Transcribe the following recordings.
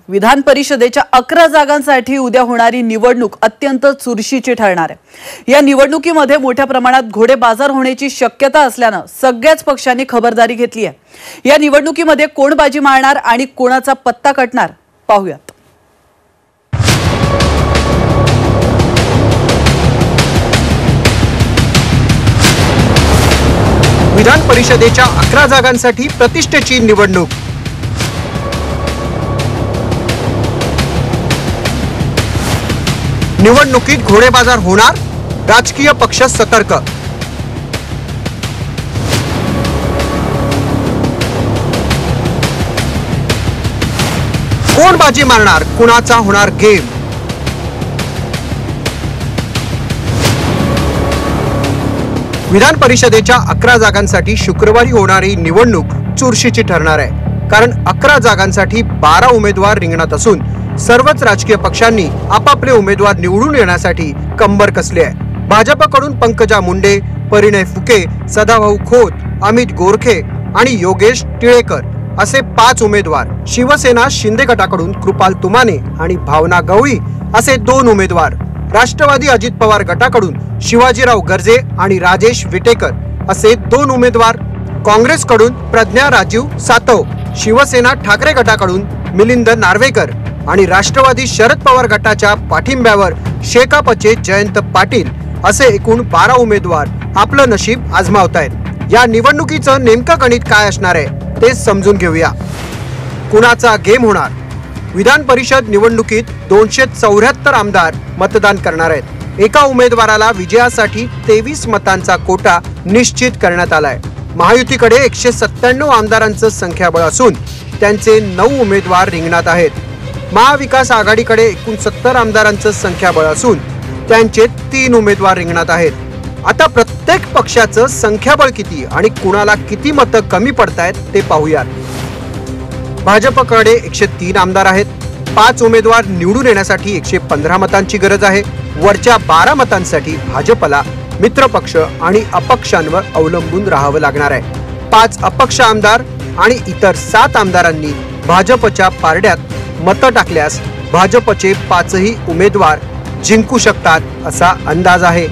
विधान परिषदेच्या 11 जागांसाठी उद्या होणारी निवडणूक अत्यंत चुरशीची ठरणार आहे। या निवडणुकीमध्ये मोठ्या प्रमाणात घोडे बाजार होण्याची शक्यता असल्याने सगळ्याच पक्षांनी खबरदारी घेतली आहे। या निवडणुकीमध्ये कोण बाजी मारणार आणि कोणाचा पत्ता कटणार पाहूयात। विधान परिषदेच्या 11 जागांसाठी प्रतिष्ठेची निवडणूक। निवडणुकीत घोडेबाजार होणार, राजकीय पक्ष सतर्क। कोण बाजी मारणार, कुणाचा होणार गेम। विधान परिषदेच्या 11 जागांसाठी शुक्रवारी होणारी निवडणूक चुरशीची ठरणार आहे, कारण 11 जागांसाठी 12 उमेदवार रिंगणात असून सर्वच राजकीय पक्षांनी आपापले उमेदवार निवडून येण्यासाठी कंबर कसली आहे। भाजपकडून पंकजा मुंडे, परिणय फुके, सदाभाऊ खोत, अमित गोरखे आणि योगेश टिळेकर असे 5 उमेदवार, शिवसेना शिंदे गटाकडून कृपाल तुमाने आणि भावना गवळी असे 2 उमेदवार, राष्ट्रवादी अजित पवार गटाकडून शिवाजीराव गर्जे आणि राजेश विटेकर असे 2 उमेदवार, काँग्रेसकडून प्रज्ञा राजीव सातव, शिवसेना ठाकरे गटाकडून मिलिंद नार्वेकर आणि राष्ट्रवादी शरद पवार गटाच्या पाठिंब्यावर शेकापचे जयंत पाटील असे एकूण 12 उमेदवार आपलं नशीब आजमावतायत। या निवडणुकीचं नेमकं गणित काय असणार आहे ते समजून घेऊया। कुणाचा गेम होणार? विधान परिषद निवडणुकीत 274 आमदार मतदान करणार आहेत। एका उमेदवाराला विजयासाठी 23 मतांचा कोटा निश्चित करण्यात आलाय। महायुतीकडे 197 आमदारांचं संख्याबळ असून त्यांचे 9 उमेदवार रिंगणात आहेत। महाविकास आघाडीकडे 69 आमदारांचं संख्याबळ असून त्यांचे 3 उमेदवार रिंगणात आहेत। आता प्रत्येक पक्षाचं संख्याबळ किती आणि कुणाला किती मतं कमी पडतायत ते पाहूयात। भाजपकडे 103 आमदार आहेत। 5 उमेदवार निवडून येण्यासाठी 115 मतांची गरज आहे। वरच्या 12 मतांसाठी भाजपला मित्रपक्ष आणि अपक्षांवर अवलंबून राहावं लागणार आहे। 5 अपक्ष आमदार आणि इतर 7 आमदारांनी भाजपच्या पारड्यात मतं टाकल्यास भाजपचे 5ही उमेदवार जिंकू शकतात असा अंदाज आहे।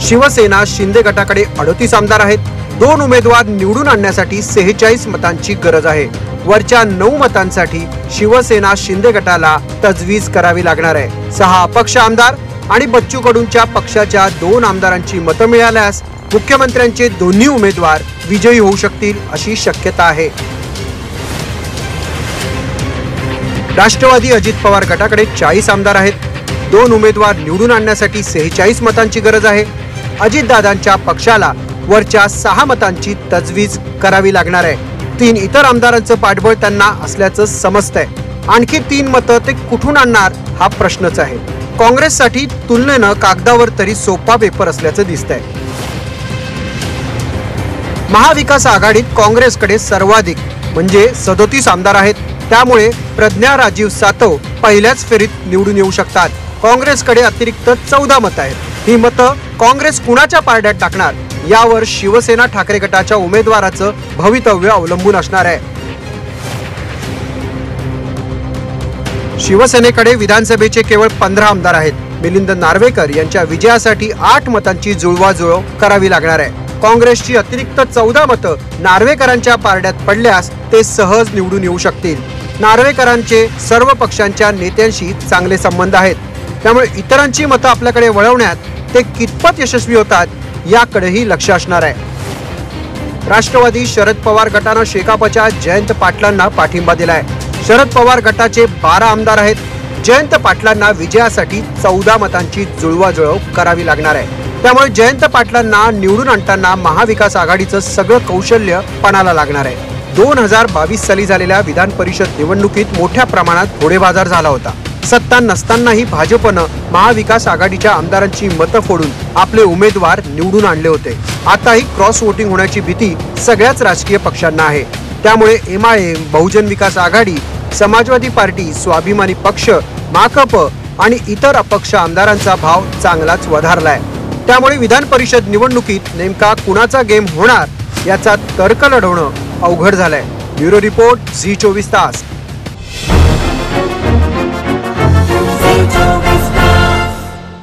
शिवसेना शिंदे गटाकडे 38 आमदार आहेत। 2 उमेदवार निवडून आणण्यासाठी 46 मतांची गरज आहे। वरच्या 9 मतांसाठी शिवसेना शिंदे गटाला तजवीज करावी लागणार आहे। 6 अपक्ष आमदार आणि बच्चू कडूंच्या पक्षाच्या 2 आमदारांची मतं मिळाल्यास मुख्यमंत्र्यांचे दोन्ही उमेदवार विजयी होऊ शकतील अशी शक्यता आहे। राष्ट्रवादी अजित पवार गटाकडे 40 आमदार आहेत। 2 उमेदवार निवडून आणण्यासाठी 46 मतांची गरज आहे। अजितदादांच्या पक्षाला वरच्या 6 मतांची तजवीज करावी लागणार आहे। 3 इतर आमदारांचं पाठबळ त्यांना असल्याचं समजतंय। आणखी 3 मतं ते कुठून आणणार हा प्रश्नच आहे। काँग्रेससाठी तुलनेनं कागदावर तरी सोपा पेपर असल्याचं दिसतंय। महाविकास आघाडीत काँग्रेसकडे सर्वाधिक म्हणजे 37 आमदार आहेत। त्यामुळे प्रज्ञा राजीव सातव पहिल्याच फेरीत निवडून येऊ शकतात। काँग्रेसकडे अतिरिक्त 14 मतं आहेत। ही मतं काँग्रेस कुणाच्या पारड्यात टाकणार यावर शिवसेना ठाकरे गटाच्या उमेदवाराचं भवितव्य अवलंबून असणार आहे। शिवसेनेकडे विधानसभेचे केवळ 15 आमदार आहेत। मिलिंद नार्वेकर यांच्या विजयासाठी 8 मतांची जुळवाजुळव करावी लागणार आहे। काँग्रेसची अतिरिक्त 14 मतं नार्वेकरांच्या पारड्यात पडल्यास ते सहज निवडून येऊ शकतील। नार्वेकरांचे सर्व पक्षांच्या नेत्यांशी चांगले संबंध आहेत, त्यामुळे इतरांची मतं आपल्याकडे वळवण्यात ते कितपत यशस्वी होतात याकडेही लक्ष असणार आहे। राष्ट्रवादी शरद पवार गटानं शेकापच्या जयंत पाटलांना पाठिंबा दिलाय। शरद पवार गटाचे 12 आमदार आहेत। जयंत पाटलांना विजयासाठी 14 मतांची जुळवाजुळव करावी लागणार आहे। त्यामुळे जयंत पाटलांना निवडून आणताना महाविकास आघाडीचं सगळं कौशल्य पणाला लागणार आहे। 2022 साली झालेल्या विधान परिषद निवडणुकीत मोठ्या प्रमाणात घोडेबाजार झाला होता। सत्ता नसतानाही भाजपनं महाविकास आघाडीच्या आमदारांची मतं फोडून आपले उमेदवार निवडून आणले होते। आताही क्रॉस वोटिंग होण्याची भीती सगळ्याच राजकीय पक्षांना आहे। त्यामुळे MIM, बहुजन विकास आघाडी, समाजवादी पार्टी, स्वाभिमानी पक्ष, माकप आणि इतर अपक्ष आमदारांचा भाव चांगलाच वधारलाय। त्यामुळे विधान परिषद निवडणुकीत नेमका कुणाचा गेम होणार याचा तर्क लढवणं अवघड झालंय। ब्युरो रिपोर्ट झी 24 तास.